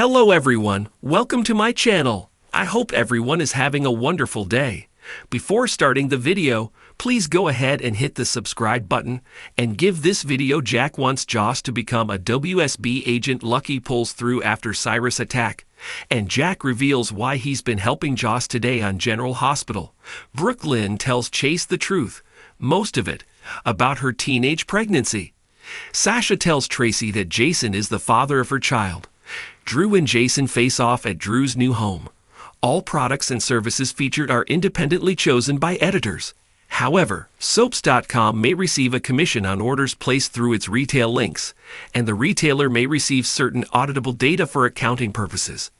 Hello everyone, welcome to my channel. I hope everyone is having a wonderful day. Before starting the video, please go ahead and hit the subscribe button and give this video. Jack wants Joss to become a WSB agent. Lucky pulls through after Cyrus attack, and Jack reveals why he's been helping Joss today on General Hospital. Brooklyn tells Chase the truth, most of it, about her teenage pregnancy. Sasha tells Tracy that Jason is the father of her child. Drew and Jason face off at Drew's new home. All products and services featured are independently chosen by editors. However, Soaps.com may receive a commission on orders placed through its retail links, and the retailer may receive certain auditable data for accounting purposes.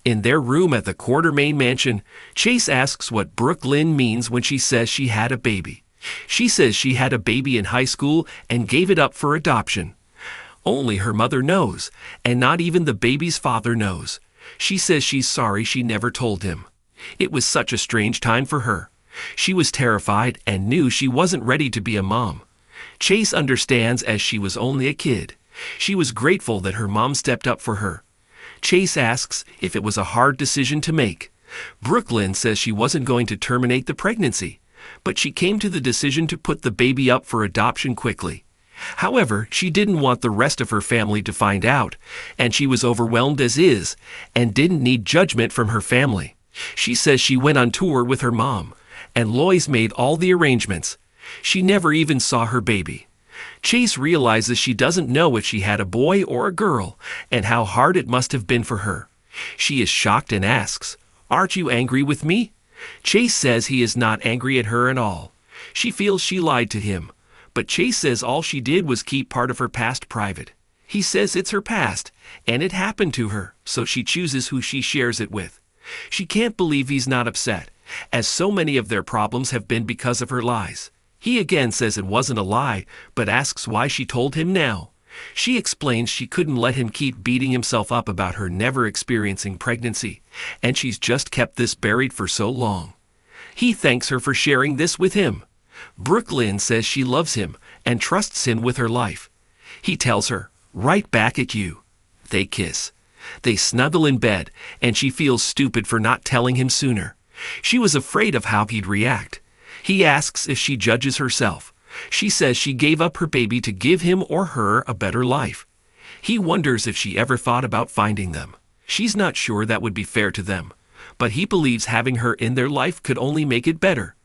In their room at the Quartermain mansion, Chase asks what Brooklyn means when she says she had a baby. She says she had a baby in high school and gave it up for adoption. Only her mother knows, and not even the baby's father knows. She says she's sorry she never told him. It was such a strange time for her. She was terrified and knew she wasn't ready to be a mom. Chase understands, as she was only a kid. She was grateful that her mom stepped up for her. Chase asks if it was a hard decision to make. Brooklyn says she wasn't going to terminate the pregnancy, but she came to the decision to put the baby up for adoption quickly. However, she didn't want the rest of her family to find out, and she was overwhelmed as is, and didn't need judgment from her family. She says she went on tour with her mom, and Lois made all the arrangements. She never even saw her baby. Chase realizes she doesn't know if she had a boy or a girl, and how hard it must have been for her. She is shocked and asks, "Aren't you angry with me?" Chase says he is not angry at her at all. She feels she lied to him. But Chase says all she did was keep part of her past private. He says it's her past, and it happened to her, so she chooses who she shares it with. She can't believe he's not upset, as so many of their problems have been because of her lies. He again says it wasn't a lie, but asks why she told him now. She explains she couldn't let him keep beating himself up about her never experiencing pregnancy, and she's just kept this buried for so long. He thanks her for sharing this with him. Brooklyn says she loves him and trusts him with her life. He tells her, "Right back at you." They kiss. They snuggle in bed, and she feels stupid for not telling him sooner. She was afraid of how he'd react. He asks if she judges herself. She says she gave up her baby to give him or her a better life. He wonders if she ever thought about finding them. She's not sure that would be fair to them, but he believes having her in their life could only make it better.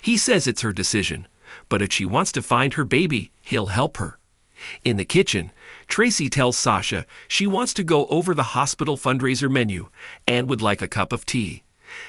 He says it's her decision, but if she wants to find her baby, he'll help her. In the kitchen, Tracy tells Sasha she wants to go over the hospital fundraiser menu and would like a cup of tea.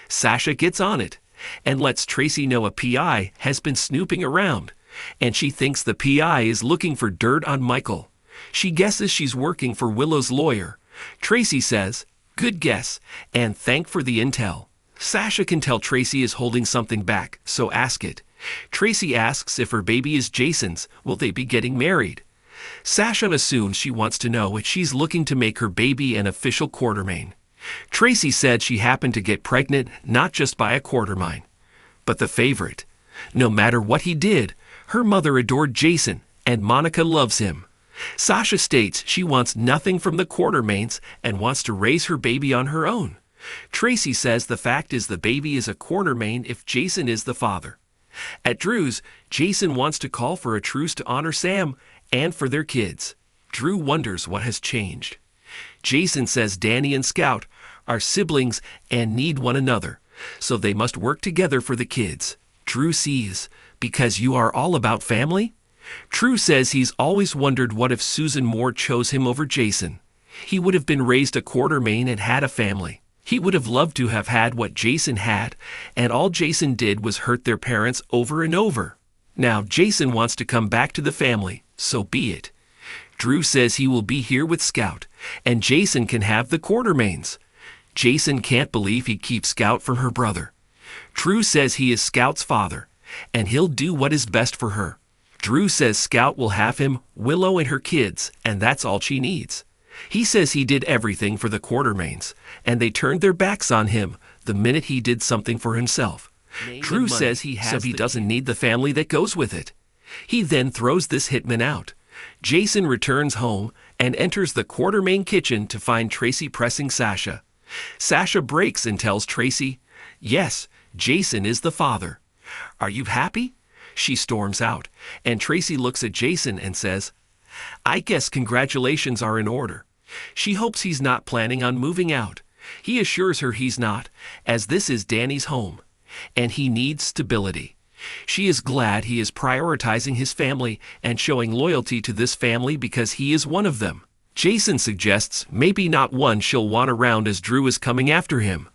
Sasha gets on it and lets Tracy know a PI has been snooping around, and she thinks the PI is looking for dirt on Michael. She guesses she's working for Willow's lawyer. Tracy says, "Good guess, and thank for the intel." Sasha can tell Tracy is holding something back, so ask it. Tracy asks if her baby is Jason's, will they be getting married? Sasha assumes she wants to know if she's looking to make her baby an official Quartermain. Tracy said she happened to get pregnant not just by a Quartermain, but the favorite. No matter what he did, her mother adored Jason, and Monica loves him. Sasha states she wants nothing from the Quartermains and wants to raise her baby on her own. Tracy says the fact is the baby is a Quartermain if Jason is the father. At Drew's, Jason wants to call for a truce to honor Sam and for their kids. Drew wonders what has changed. Jason says Danny and Scout are siblings and need one another, so they must work together for the kids. Drew sees, "Because you are all about family?" Drew says he's always wondered what if Susan Moore chose him over Jason. He would have been raised a Quartermain and had a family. He would have loved to have had what Jason had, and all Jason did was hurt their parents over and over. Now Jason wants to come back to the family, so be it. Drew says he will be here with Scout, and Jason can have the Quartermains. Jason can't believe he keeps Scout from her brother. Drew says he is Scout's father, and he'll do what is best for her. Drew says Scout will have him, Willow, and her kids, and that's all she needs. He says he did everything for the Quartermains, and they turned their backs on him the minute he did something for himself. Drew says he has, so he doesn't need the family that goes with it. He then throws this hitman out. Jason returns home and enters the Quartermain kitchen to find Tracy pressing Sasha. Sasha breaks and tells Tracy, "Yes, Jason is the father. Are you happy?" She storms out, and Tracy looks at Jason and says, "I guess congratulations are in order." She hopes he's not planning on moving out. He assures her he's not, as this is Danny's home, and he needs stability. She is glad he is prioritizing his family and showing loyalty to this family because he is one of them. Jason suggests maybe not one she'll want around as Drew is coming after him.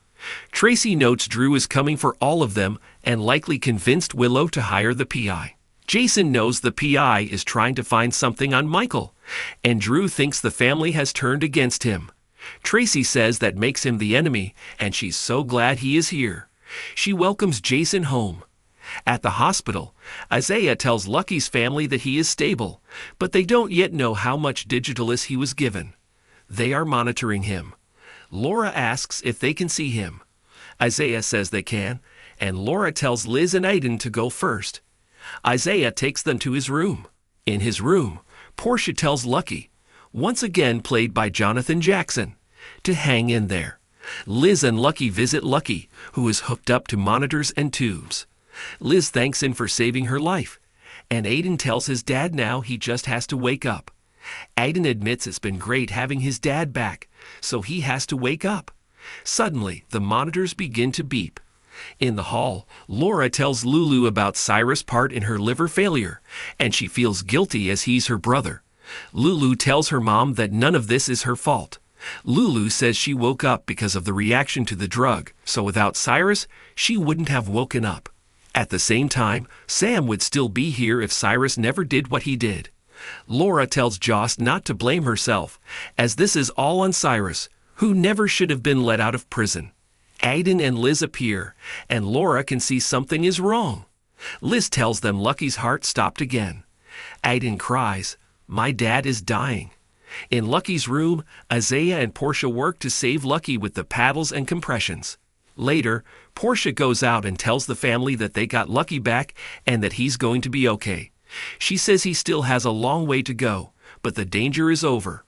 Tracy notes Drew is coming for all of them and likely convinced Willow to hire the PI. Jason knows the PI is trying to find something on Michael, and Drew thinks the family has turned against him. Tracy says that makes him the enemy, and she's so glad he is here. She welcomes Jason home. At the hospital, Isaiah tells Lucky's family that he is stable, but they don't yet know how much Digitalis he was given. They are monitoring him. Laura asks if they can see him. Isaiah says they can, and Laura tells Liz and Aiden to go first. Isaiah takes them to his room. In his room, Portia tells Lucky, once again played by Jonathan Jackson, to hang in there. Liz and Lucky visit Lucky, who is hooked up to monitors and tubes. Liz thanks him for saving her life, and Aiden tells his dad now he just has to wake up. Aiden admits it's been great having his dad back, so he has to wake up. Suddenly, the monitors begin to beep. In the hall, Laura tells Lulu about Cyrus' part in her liver failure, and she feels guilty as he's her brother. Lulu tells her mom that none of this is her fault. Lulu says she woke up because of the reaction to the drug, so without Cyrus, she wouldn't have woken up. At the same time, Sam would still be here if Cyrus never did what he did. Laura tells Joss not to blame herself, as this is all on Cyrus, who never should have been let out of prison. Aiden and Liz appear, and Laura can see something is wrong. Liz tells them Lucky's heart stopped again. Aiden cries, "My dad is dying." In Lucky's room, Isaiah and Portia work to save Lucky with the paddles and compressions. Later, Portia goes out and tells the family that they got Lucky back and that he's going to be okay. She says he still has a long way to go, but the danger is over.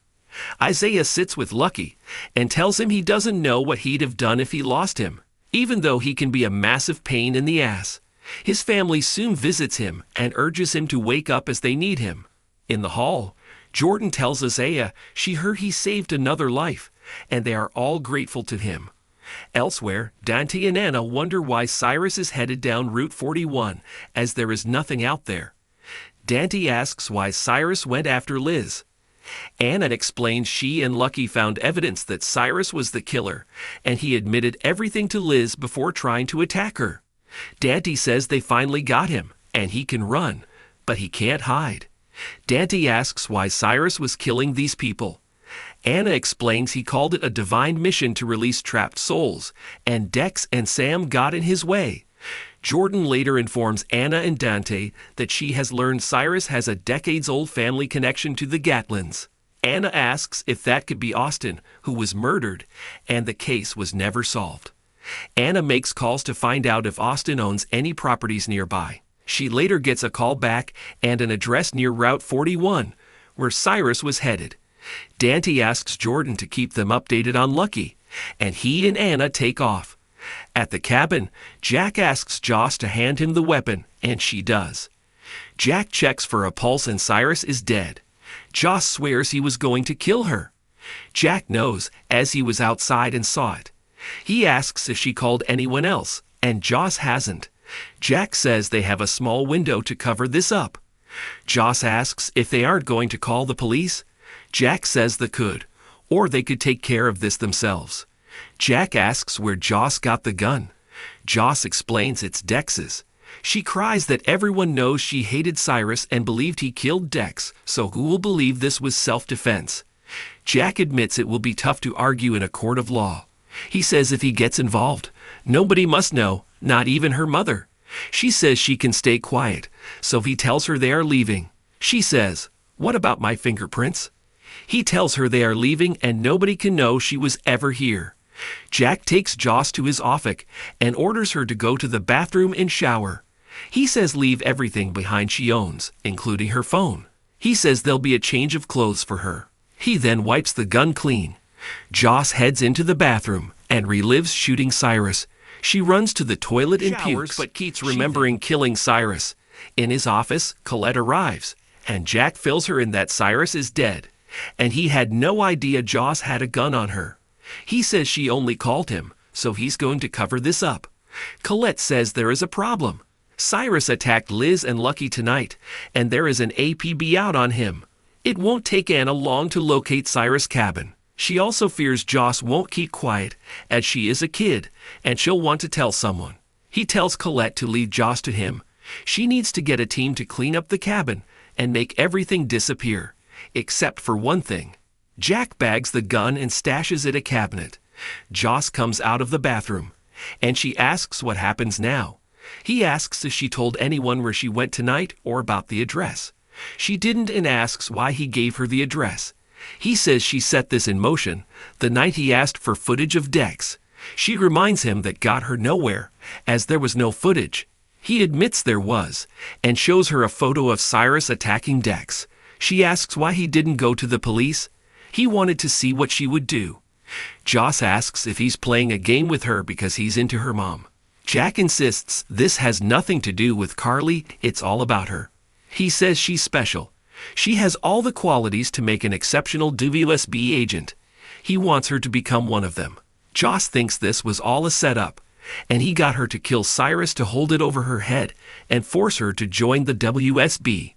Isaiah sits with Lucky and tells him he doesn't know what he'd have done if he lost him, even though he can be a massive pain in the ass. His family soon visits him and urges him to wake up as they need him. In the hall, Jordan tells Isaiah she heard he saved another life, and they are all grateful to him. Elsewhere, Dante and Anna wonder why Cyrus is headed down Route 41, as there is nothing out there. Dante asks why Cyrus went after Liz. Anna explains she and Lucky found evidence that Cyrus was the killer, and he admitted everything to Liz before trying to attack her. Dante says they finally got him, and he can run, but he can't hide. Dante asks why Cyrus was killing these people. Anna explains he called it a divine mission to release trapped souls, and Dex and Sam got in his way. Jordan later informs Anna and Dante that she has learned Cyrus has a decades-old family connection to the Gatlins. Anna asks if that could be Austin, who was murdered, and the case was never solved. Anna makes calls to find out if Austin owns any properties nearby. She later gets a call back and an address near Route 41, where Cyrus was headed. Dante asks Jordan to keep them updated on Lucky, and he and Anna take off. At the cabin, Jack asks Joss to hand him the weapon, and she does. Jack checks for a pulse and Cyrus is dead. Joss swears he was going to kill her. Jack knows, as he was outside and saw it. He asks if she called anyone else, and Joss hasn't. Jack says they have a small window to cover this up. Joss asks if they aren't going to call the police. Jack says they could, or they could take care of this themselves. Jack asks where Joss got the gun. Joss explains it's Dex's. She cries that everyone knows she hated Cyrus and believed he killed Dex, so who will believe this was self-defense? Jack admits it will be tough to argue in a court of law. He says if he gets involved, nobody must know, not even her mother. She says she can stay quiet, so he tells her they are leaving. She says, "What about my fingerprints?" He tells her they are leaving and nobody can know she was ever here. Jack takes Joss to his office and orders her to go to the bathroom and shower. He says leave everything behind she owns, including her phone. He says there'll be a change of clothes for her. He then wipes the gun clean. Joss heads into the bathroom and relives shooting Cyrus. She runs to the toilet and pukes, but keeps remembering killing Cyrus. In his office, Colette arrives, and Jack fills her in that Cyrus is dead, and he had no idea Joss had a gun on her. He says she only called him, so he's going to cover this up. Colette says there is a problem. Cyrus attacked Liz and Lucky tonight, and there is an APB out on him. It won't take Anna long to locate Cyrus' cabin. She also fears Joss won't keep quiet, as she is a kid, and she'll want to tell someone. He tells Colette to leave Joss to him. She needs to get a team to clean up the cabin and make everything disappear, except for one thing. Jack bags the gun and stashes it in a cabinet. Joss comes out of the bathroom, and she asks what happens now. He asks if she told anyone where she went tonight or about the address. She didn't and asks why he gave her the address. He says she set this in motion the night he asked for footage of Dex. She reminds him that got her nowhere, as there was no footage. He admits there was, and shows her a photo of Cyrus attacking Dex. She asks why he didn't go to the police. He wanted to see what she would do. Joss asks if he's playing a game with her because he's into her mom. Jack insists this has nothing to do with Carly, it's all about her. He says she's special. She has all the qualities to make an exceptional WSB agent. He wants her to become one of them. Joss thinks this was all a setup, and he got her to kill Cyrus to hold it over her head and force her to join the WSB.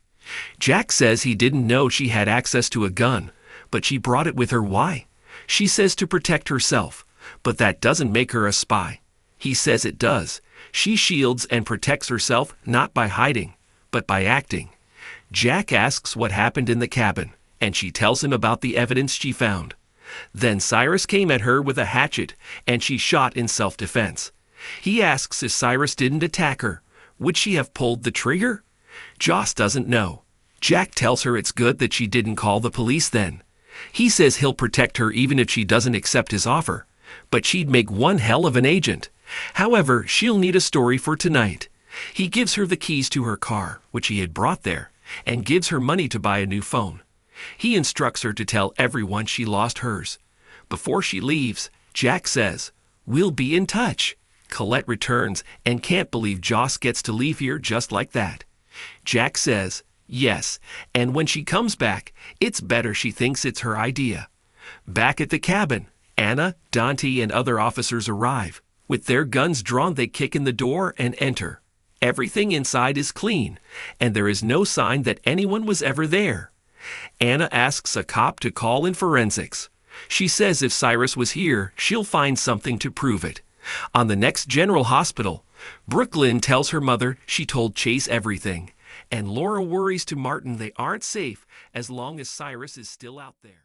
Jack says he didn't know she had access to a gun, but she brought it with her. Why? She says to protect herself, but that doesn't make her a spy. He says it does. She shields and protects herself not by hiding, but by acting. Jack asks what happened in the cabin, and she tells him about the evidence she found. Then Cyrus came at her with a hatchet, and she shot in self-defense. He asks if Cyrus didn't attack her. Would she have pulled the trigger? Joss doesn't know. Jack tells her it's good that she didn't call the police then. He says he'll protect her even if she doesn't accept his offer, but she'd make one hell of an agent. However, she'll need a story for tonight. He gives her the keys to her car, which he had brought there, and gives her money to buy a new phone. He instructs her to tell everyone she lost hers. Before she leaves, Jack says, "We'll be in touch." Colette returns and can't believe Joss gets to leave here just like that. Jack says, yes, and when she comes back, it's better she thinks it's her idea. Back at the cabin, Anna, Dante, and other officers arrive. With their guns drawn, they kick in the door and enter. Everything inside is clean, and there is no sign that anyone was ever there. Anna asks a cop to call in forensics. She says if Cyrus was here, she'll find something to prove it. On the next General Hospital, Brooklyn tells her mother she told Chase everything, and Laura worries to Martin they aren't safe as long as Cyrus is still out there.